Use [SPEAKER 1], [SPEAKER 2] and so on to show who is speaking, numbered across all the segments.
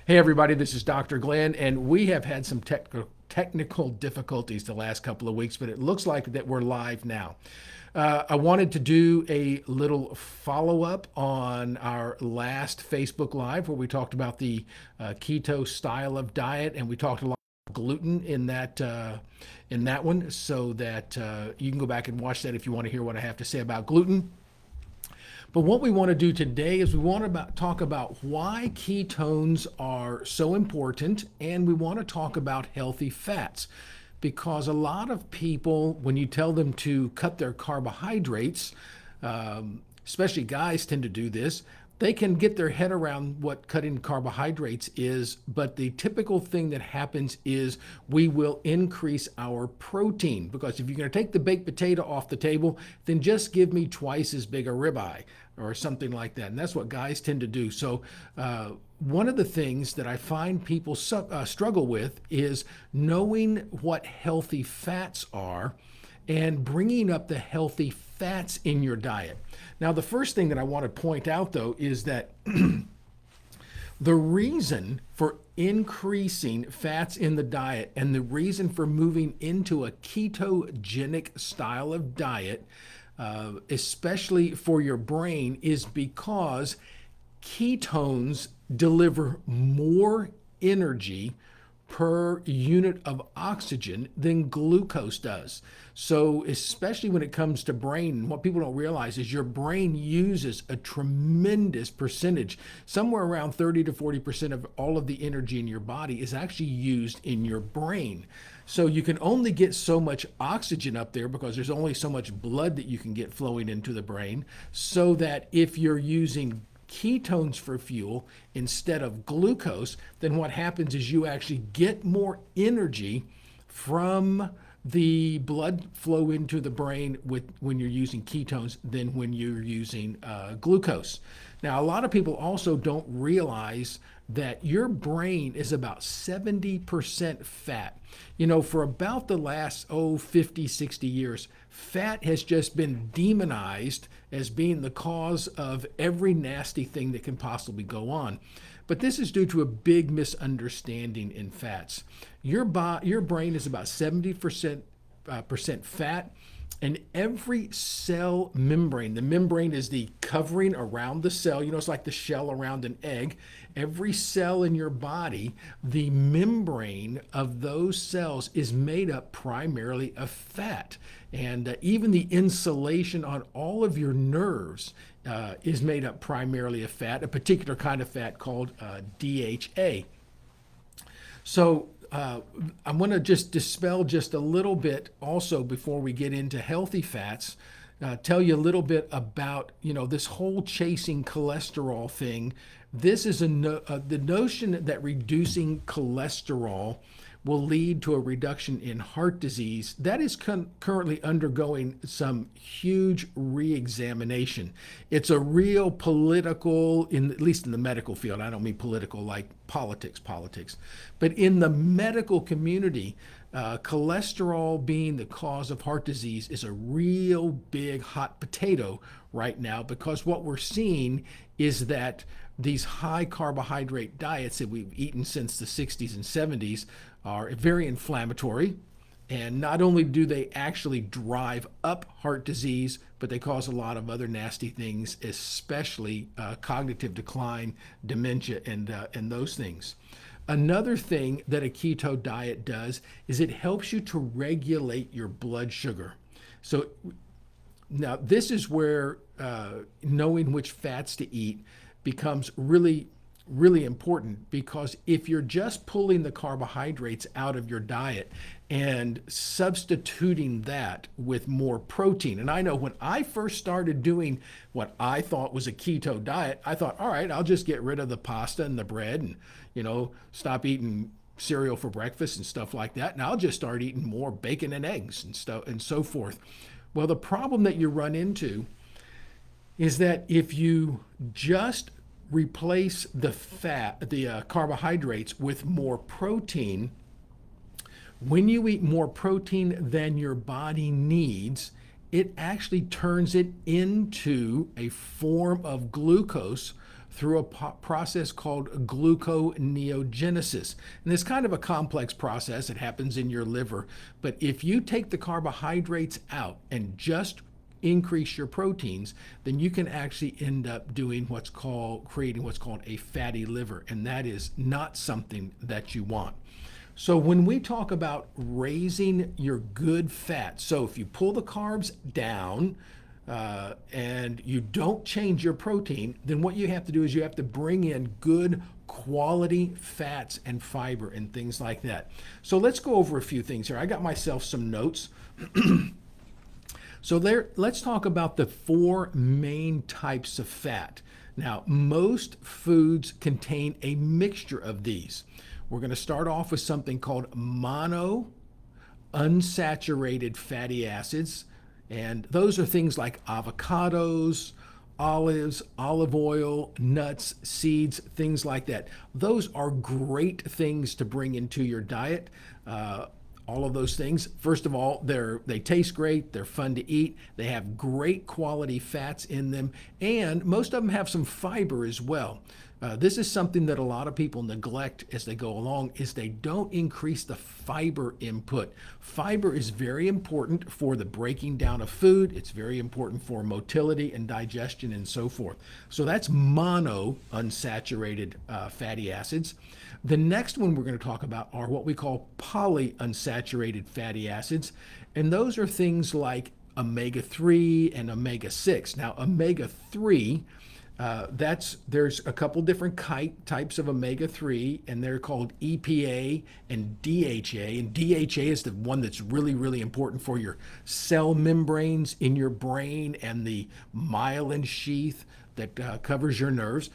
[SPEAKER 1] Hey everybody, this is Dr. Glenn, and we have had some technical difficulties the last couple of weeks, but it looks like that we're live now. I wanted to do a little follow-up on our last Facebook Live where we talked about the keto style of diet, and we talked a lot about gluten in that one, so that you can go back and watch that if you want to hear what I have to say about gluten. But what we want to do today is we want to talk about why ketones are so important, and we want to talk about healthy fats. Because a lot of people, when you tell them to cut their carbohydrates, especially guys tend to do this, they can get their head around what cutting carbohydrates is, but the typical thing that happens is we will increase our protein. Because if you're going to take the baked potato off the table, then just give me twice as big a ribeye or something like that. And that's what guys tend to do. So one of the things that I find people struggle with is knowing what healthy fats are and bringing up the healthy fats in your diet. Now, the first thing that I want to point out, though, is that the reason for increasing fats in the diet and the reason for moving into a ketogenic style of diet, especially for your brain, is because ketones deliver more energy per unit of oxygen than glucose does. So especially when it comes to brain, what people don't realize is your brain uses a tremendous percentage, somewhere around 30 to 40% of all of the energy in your body is actually used in your brain. So you can only get so much oxygen up there because there's only so much blood that you can get flowing into the brain, so that if you're using ketones for fuel instead of glucose, then what happens is you actually get more energy from the blood flow into the brain when you're using ketones than when you're using glucose. Now, a lot of people also don't realize that your brain is about 70% fat. You know, for about the last, 50, 60 years, fat has just been demonized as being the cause of every nasty thing that can possibly go on. But this is due to a big misunderstanding in fats. Your brain is about 70% fat, and every cell membrane, the membrane is the covering around the cell, it's like the shell around an egg. Every cell in your body, the membrane of those cells is made up primarily of fat. And even the insulation on all of your nerves is made up primarily of fat, a particular kind of fat called DHA. So I want to just dispel just a little bit also before we get into healthy fats, tell you a little bit about, this whole chasing cholesterol thing. This is the notion that reducing cholesterol will lead to a reduction in heart disease. That is currently undergoing some huge re-examination. It's a real political, at least in the medical field, I don't mean political like politics, but in the medical community, cholesterol being the cause of heart disease is a real big hot potato right now, because what we're seeing is that these high carbohydrate diets that we've eaten since the 60s and 70s are very inflammatory. And not only do they actually drive up heart disease, but they cause a lot of other nasty things, especially cognitive decline, dementia, and those things. Another thing that a keto diet does is it helps you to regulate your blood sugar. So now this is where knowing which fats to eat becomes really, really important, because if you're just pulling the carbohydrates out of your diet and substituting that with more protein, and I know when I first started doing what I thought was a keto diet, I thought, all right, I'll just get rid of the pasta and the bread and, stop eating cereal for breakfast and stuff like that, and I'll just start eating more bacon and eggs and stuff and so forth. Well, the problem that you run into is that if you just replace the carbohydrates with more protein, when you eat more protein than your body needs, it actually turns it into a form of glucose through a process called gluconeogenesis. And it's kind of a complex process. It happens in your liver. But if you take the carbohydrates out and just increase your proteins, then you can actually end up doing creating what's called a fatty liver. And that is not something that you want. So when we talk about raising your good fat, so if you pull the carbs down, and you don't change your protein, then what you have to do is you have to bring in good quality fats and fiber and things like that. So let's go over a few things here. I got myself some notes. So let's talk about the 4 main types of fat. Now, most foods contain a mixture of these. We're going to start off with something called monounsaturated fatty acids. And those are things like avocados, olives, olive oil, nuts, seeds, things like that. Those are great things to bring into your diet. All of those things. First of all, they taste great, they're fun to eat, they have great quality fats in them, and most of them have some fiber as well. This is something that a lot of people neglect as they go along, is they don't increase the fiber input. Fiber is very important for the breaking down of food. It's very important for motility and digestion and so forth. So that's monounsaturated fatty acids. The next one we're going to talk about are what we call polyunsaturated fatty acids. And those are things like omega-3 and omega-6. Now, omega-3, there's a couple different types of omega-3, and they're called EPA and DHA. And DHA is the one that's really, really important for your cell membranes in your brain and the myelin sheath that covers your nerves.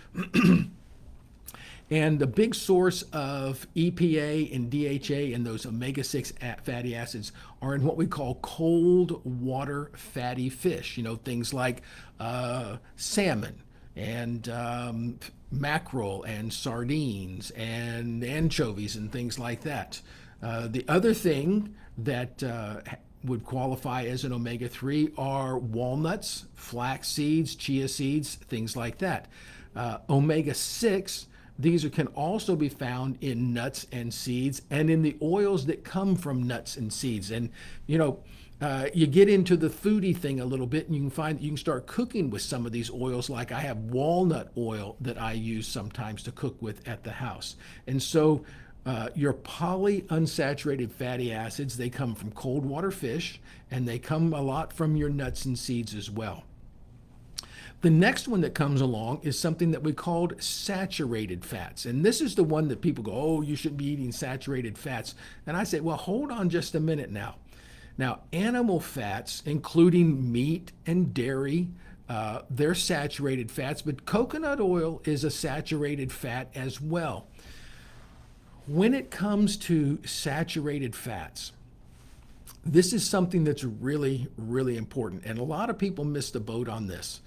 [SPEAKER 1] And the big source of EPA and DHA and those omega-6 fatty acids are in what we call cold water fatty fish. Things like salmon and mackerel and sardines and anchovies and things like that. The other thing that would qualify as an omega-3 are walnuts, flax seeds, chia seeds, things like that. Omega-6, these can also be found in nuts and seeds and in the oils that come from nuts and seeds. And, you get into the foodie thing a little bit, and you can find that you can start cooking with some of these oils. Like I have walnut oil that I use sometimes to cook with at the house. And so your polyunsaturated fatty acids, they come from cold water fish, and they come a lot from your nuts and seeds as well. The next one that comes along is something that we called saturated fats. And this is the one that people go, oh, you shouldn't be eating saturated fats. And I say, well, hold on just a minute now. Now, animal fats, including meat and dairy, they're saturated fats, but coconut oil is a saturated fat as well. When it comes to saturated fats, this is something that's really, really important. And a lot of people miss the boat on this.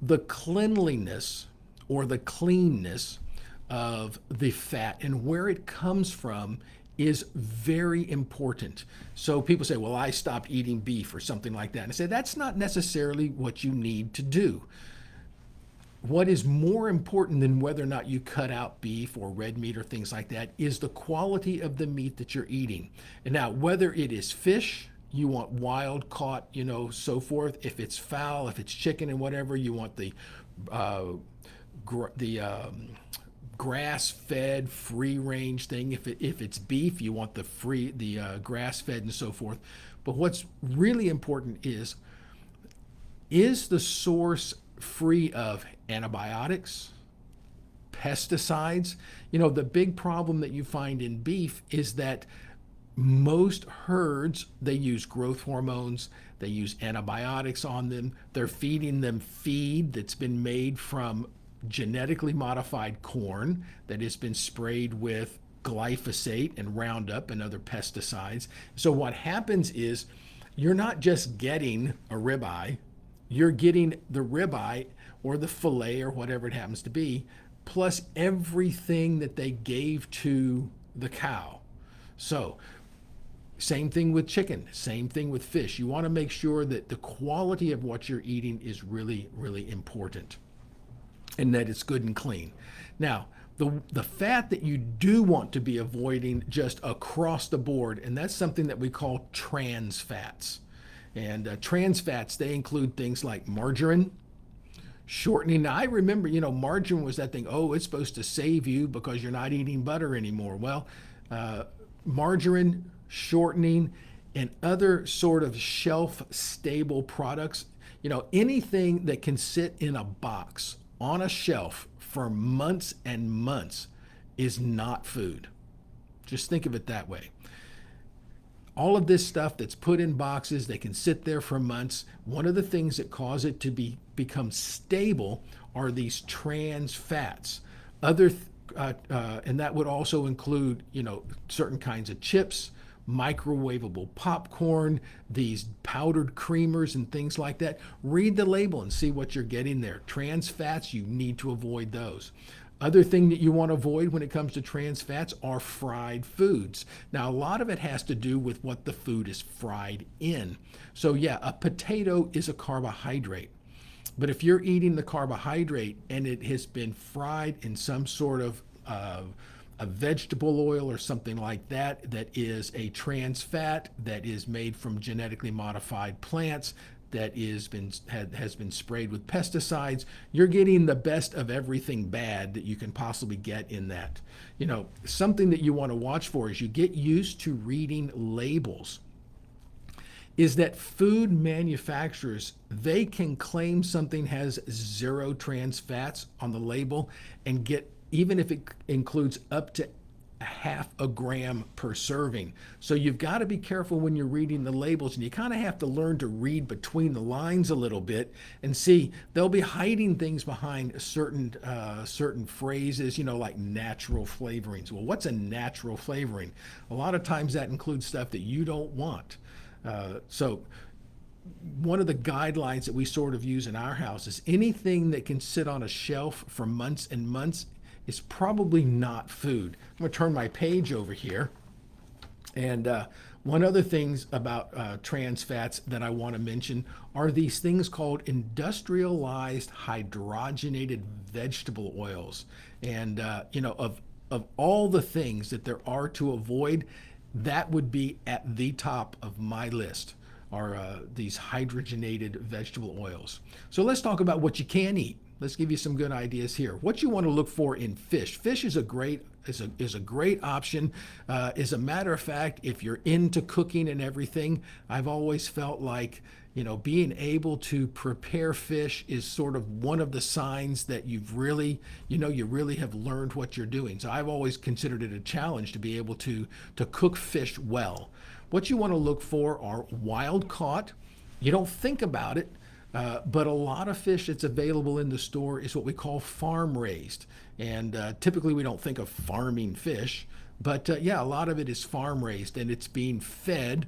[SPEAKER 1] The cleanliness or the cleanness of the fat and where it comes from is very important. So people say, well, I stopped eating beef or something like that. And I say, that's not necessarily what you need to do. What is more important than whether or not you cut out beef or red meat or things like that is the quality of the meat that you're eating. And now, whether it is fish, you want wild caught, so forth. If it's fowl, if it's chicken and whatever, you want the grass-fed, free-range thing. If it's beef, you want the grass-fed and so forth. But what's really important is the source free of antibiotics, pesticides? The big problem that you find in beef is that most herds, they use growth hormones, they use antibiotics on them, they're feeding them feed that's been made from genetically modified corn that has been sprayed with glyphosate and Roundup and other pesticides. So what happens is you're not just getting a ribeye, you're getting the ribeye or the fillet or whatever it happens to be, plus everything that they gave to the cow. So same thing with chicken, same thing with fish. You want to make sure that the quality of what you're eating is really, really important. and that it's good and clean. Now, the fat that you do want to be avoiding just across the board, and that's something that we call trans fats. And trans fats, they include things like margarine, shortening. Now, I remember, margarine was that thing, oh, it's supposed to save you because you're not eating butter anymore. Well, margarine, shortening, and other sort of shelf stable products, anything that can sit in a box on a shelf for months and months is not food. Just think of it that way. All of this stuff that's put in boxes, they can sit there for months. One of the things that cause it to become stable are these trans fats. And that would also include, certain kinds of chips, microwavable popcorn, these powdered creamers and things like that. Read the label and see what you're getting there. Trans fats, you need to avoid those. Other thing that you want to avoid when it comes to trans fats are fried foods. Now, a lot of it has to do with what the food is fried in. So yeah, a potato is a carbohydrate. But if you're eating the carbohydrate and it has been fried in some sort of a vegetable oil or something like that, that is a trans fat that is made from genetically modified plants, that has been sprayed with pesticides, you're getting the best of everything bad that you can possibly get in that. Something that you want to watch for as you get used to reading labels is that food manufacturers, they can claim something has 0 trans fats on the label and get, even if it includes up to ½ a gram per serving. So you've got to be careful when you're reading the labels, and you kind of have to learn to read between the lines a little bit and see they'll be hiding things behind certain phrases, like natural flavorings. Well, what's a natural flavoring? A lot of times that includes stuff that you don't want. So one of the guidelines that we sort of use in our house is anything that can sit on a shelf for months and months is probably not food. I'm going to turn my page over here. And one other things about trans fats that I want to mention are these things called industrialized hydrogenated vegetable oils. And, of all the things that there are to avoid, that would be at the top of my list, are these hydrogenated vegetable oils. So let's talk about what you can eat. Let's give you some good ideas here. What you want to look for in fish. Fish is a great option. As a matter of fact, if you're into cooking and everything, I've always felt like being able to prepare fish is sort of one of the signs that you really have learned what you're doing. So I've always considered it a challenge to be able to cook fish well. What you want to look for are wild caught. You don't think about it, but a lot of fish that's available in the store is what we call farm raised. And typically we don't think of farming fish, but a lot of it is farm raised, and it's being fed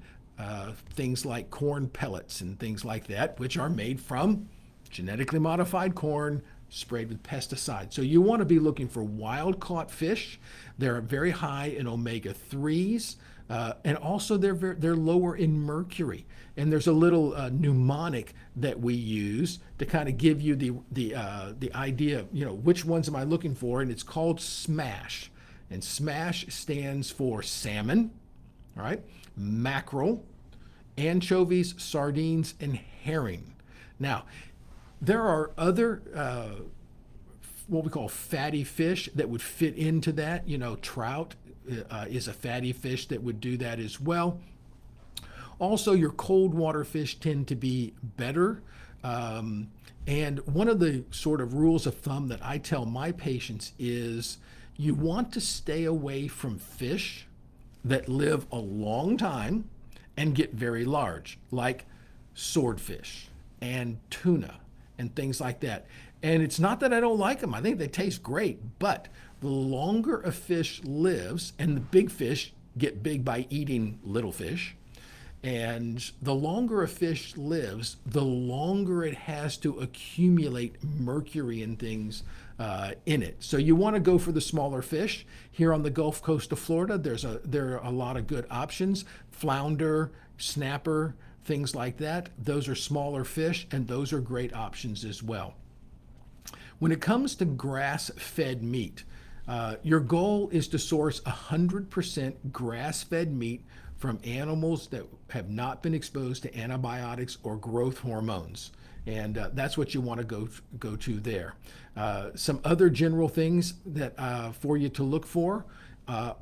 [SPEAKER 1] things like corn pellets and things like that, which are made from genetically modified corn sprayed with pesticides. So you want to be looking for wild caught fish. They're very high in omega-3s. And also they're lower in mercury. And there's a little mnemonic that we use to kind of give you the idea of which ones am I looking for, and it's called SMASH. And SMASH stands for salmon, all right, mackerel, anchovies, sardines, and herring. Now, there are other what we call fatty fish that would fit into that. Trout is a fatty fish that would do that as well. Also, your cold water fish tend to be better. And one of the sort of rules of thumb that I tell my patients is you want to stay away from fish that live a long time and get very large, like swordfish and tuna and things like that. And it's not that I don't like them. I think they taste great, but the longer a fish lives, and the big fish get big by eating little fish, and the longer a fish lives, the longer it has to accumulate mercury and things in it. So you want to go for the smaller fish. Here on the Gulf Coast of Florida, there are a lot of good options. Flounder, snapper, things like that. Those are smaller fish, and those are great options as well. When it comes to grass-fed meat, your goal is to source 100% grass-fed meat from animals that have not been exposed to antibiotics or growth hormones. And that's what you want to go to there. Some other general things that for you to look for.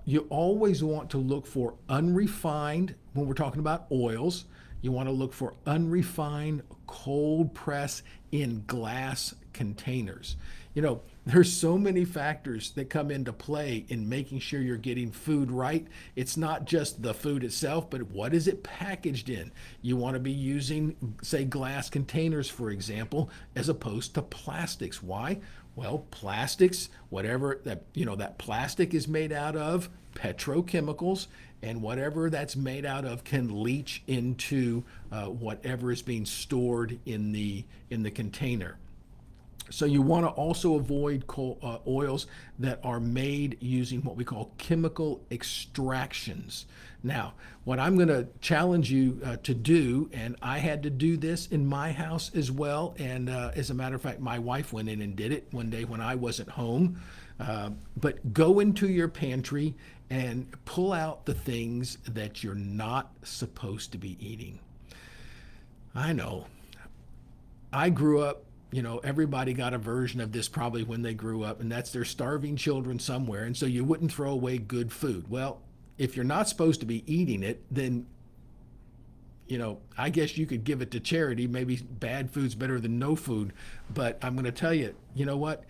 [SPEAKER 1] You always want to look for unrefined, when we're talking about oils, you want to look for unrefined cold press in glass containers. You know, there's so many factors that come into play in making sure you're getting food right. It's not just the food itself, but what is it packaged in? You want to be using, say, glass containers, for example, as opposed to plastics. Why? Well, plastics, whatever that plastic is made out of, petrochemicals, and whatever that's made out of can leach into whatever is being stored in the container. So you want to also avoid oils that are made using what we call chemical extractions. Now, what I'm going to challenge you to do, and I had to do this in my house as well, and as a matter of fact, my wife went in and did it one day when I wasn't home, but go into your pantry and pull out the things that you're not supposed to be eating. I know. I grew up, everybody got a version of this probably when they grew up, and that's they're starving children somewhere, and so you wouldn't throw away good food. Well, if you're not supposed to be eating it, then, I guess you could give it to charity. Maybe bad food's better than no food, but I'm going to tell you, you know what?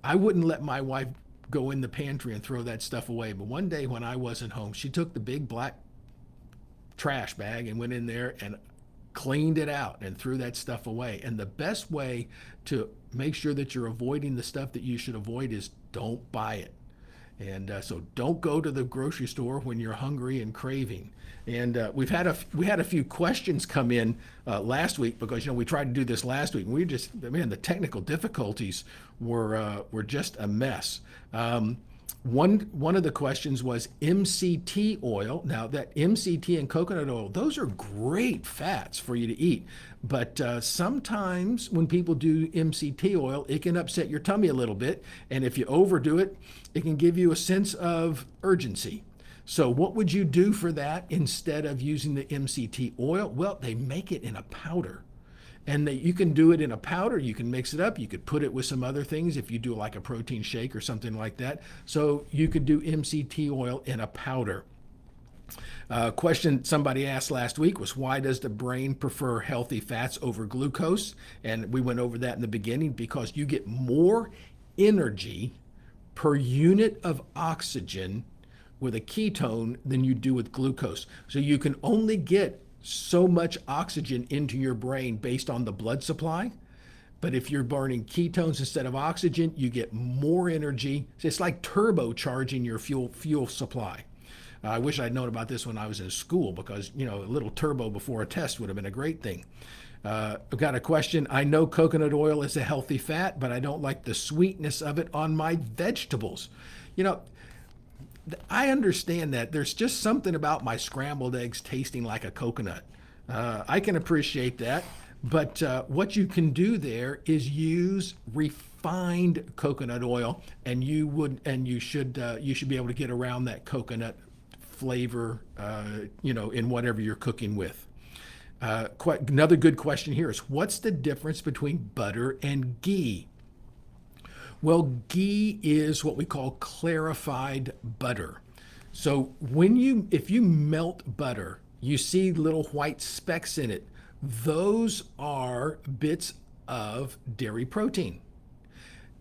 [SPEAKER 1] I wouldn't let my wife go in the pantry and throw that stuff away, but one day when I wasn't home, she took the big black trash bag and went in there and cleaned it out and threw that stuff away. And the best way to make sure that you're avoiding the stuff that you should avoid is don't buy it. And so don't go to the grocery store when you're hungry and craving. And we had a few questions come in last week because we tried to do this last week. And the technical difficulties were just a mess. One of the questions was MCT oil. Now that MCT and coconut oil, those are great fats for you to eat. But sometimes when people do MCT oil, it can upset your tummy a little bit. And if you overdo it, it can give you a sense of urgency. So what would you do for that instead of using the MCT oil? Well, they make it in a powder. And you can do it in a powder, you can mix it up, you could put it with some other things if you do like a protein shake or something like that. So you could do MCT oil in a powder. Question somebody asked last week was, why does the brain prefer healthy fats over glucose? And we went over that in the beginning, because you get more energy per unit of oxygen with a ketone than you do with glucose. So you can only get so much oxygen into your brain based on the blood supply. But if you're burning ketones instead of oxygen, you get more energy. It's like turbocharging your fuel supply. I wish I'd known about this when I was in school, because a little turbo before a test would have been a great thing. I've got a question. I know coconut oil is a healthy fat, but I don't like the sweetness of it on my vegetables. I understand that. There's just something about my scrambled eggs tasting like a coconut. I can appreciate that. But what you can do there is use refined coconut oil, and you should be able to get around that coconut flavor, in whatever you're cooking with. Another good question here is, what's the difference between butter and ghee? Well, ghee is what we call clarified butter. So if you melt butter, you see little white specks in it. Those are bits of dairy protein.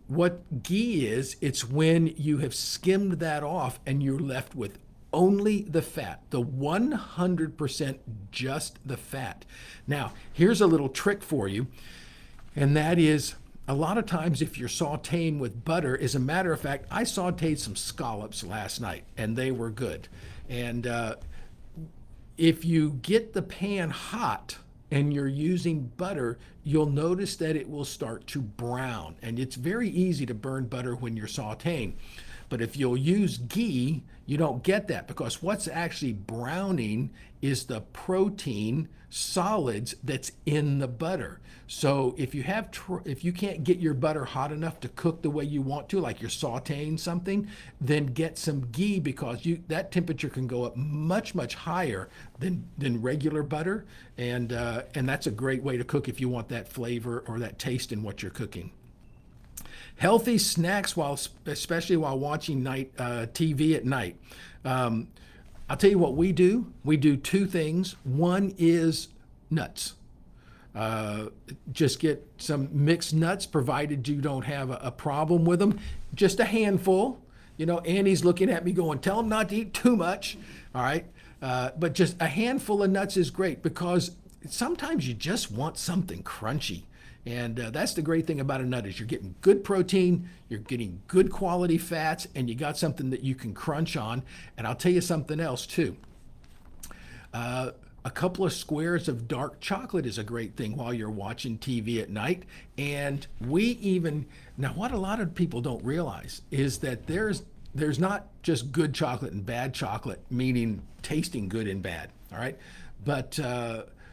[SPEAKER 1] What ghee is, it's when you have skimmed that off and you're left with only the fat, the 100% just the fat. Now, here's a little trick for you, and that is, a lot of times if you're sauteing with butter, as a matter of fact, I sauteed some scallops last night and they were good. And if you get the pan hot and you're using butter, you'll notice that it will start to brown. And it's very easy to burn butter when you're sauteing. But if you'll use ghee, you don't get that, because what's actually browning is the protein solids that's in the butter. So if you can't get your butter hot enough to cook the way you want to, like you're sautéing something, then get some ghee, because that temperature can go up much higher than regular butter, and that's a great way to cook if you want that flavor or that taste in what you're cooking. Healthy snacks, especially while watching TV at night. I'll tell you what we do. We do two things. One is nuts. Just get some mixed nuts, provided you don't have a problem with them. Just a handful. Annie's looking at me going, tell them not to eat too much. All right. But just a handful of nuts is great, because sometimes you just want something crunchy. And that's the great thing about a nut, is you're getting good protein, you're getting good quality fats, and you got something that you can crunch on. And I'll tell you something else too. A couple of squares of dark chocolate is a great thing while you're watching TV at night. And now what a lot of people don't realize is that there's not just good chocolate and bad chocolate, meaning tasting good and bad, all right? But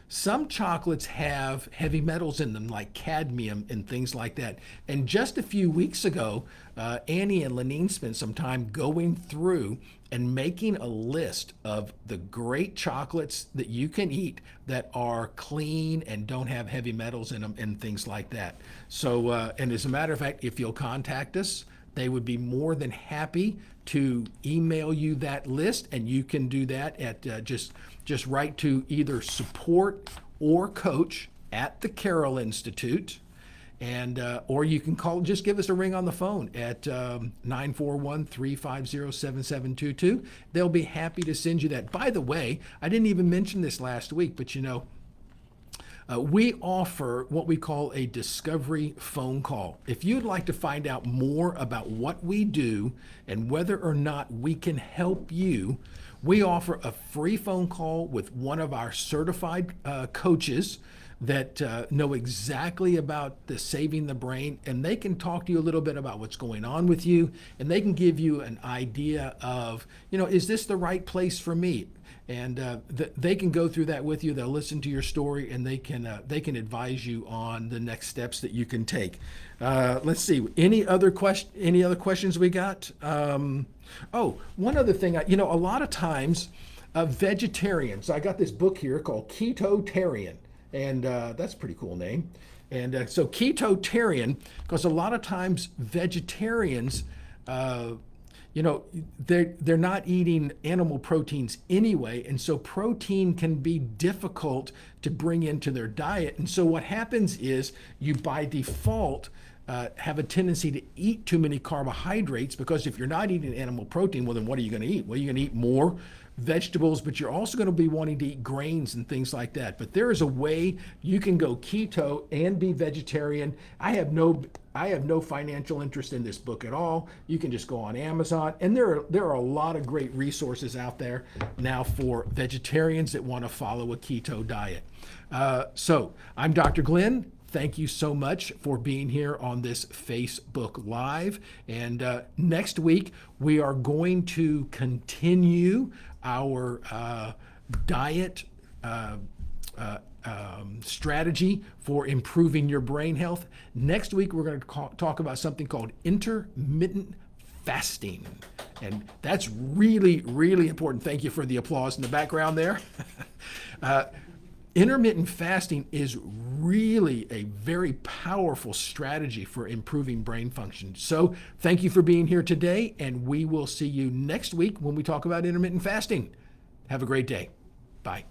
[SPEAKER 1] some chocolates have heavy metals in them, like cadmium and things like that. And just a few weeks ago, Annie and Lenine spent some time going through and making a list of the great chocolates that you can eat that are clean and don't have heavy metals in them and things like that. So, and as a matter of fact, if you'll contact us, they would be more than happy to email you that list, and you can do that at just write to either support or coach at the Carroll Institute, and or you can just give us a ring on the phone at 941-350-7722. They'll be happy to send you that. By the way, I didn't even mention this last week, but we offer what we call a discovery phone call. If you'd like to find out more about what we do and whether or not we can help you, we offer a free phone call with one of our certified coaches that know exactly about the saving the brain, and they can talk to you a little bit about what's going on with you, and they can give you an idea of, is this the right place for me? And they can go through that with you. They'll listen to your story, and they can advise you on the next steps that you can take. Let's see. Any other questions we got? One other thing. A lot of times, vegetarians. I got this book here called Ketotarian, and that's a pretty cool name. And so Ketotarian, because a lot of times vegetarians. They're not eating animal proteins anyway, and so protein can be difficult to bring into their diet. And so what happens is you, by default, have a tendency to eat too many carbohydrates, because if you're not eating animal protein, well, then what are you going to eat? Well, you're going to eat more vegetables, but you're also going to be wanting to eat grains and things like that. But there is a way you can go keto and be vegetarian. I have no financial interest in this book at all. You can just go on Amazon, and there are a lot of great resources out there now for vegetarians that want to follow a keto diet. So I'm Dr. Glenn. Thank you so much for being here on this Facebook Live. And next week, we are going to continue our diet strategy for improving your brain health. Next week, we're going to talk about something called intermittent fasting. And that's really, really important. Thank you for the applause in the background there. Intermittent fasting is really a very powerful strategy for improving brain function. So thank you for being here today, and we will see you next week when we talk about intermittent fasting. Have a great day. Bye.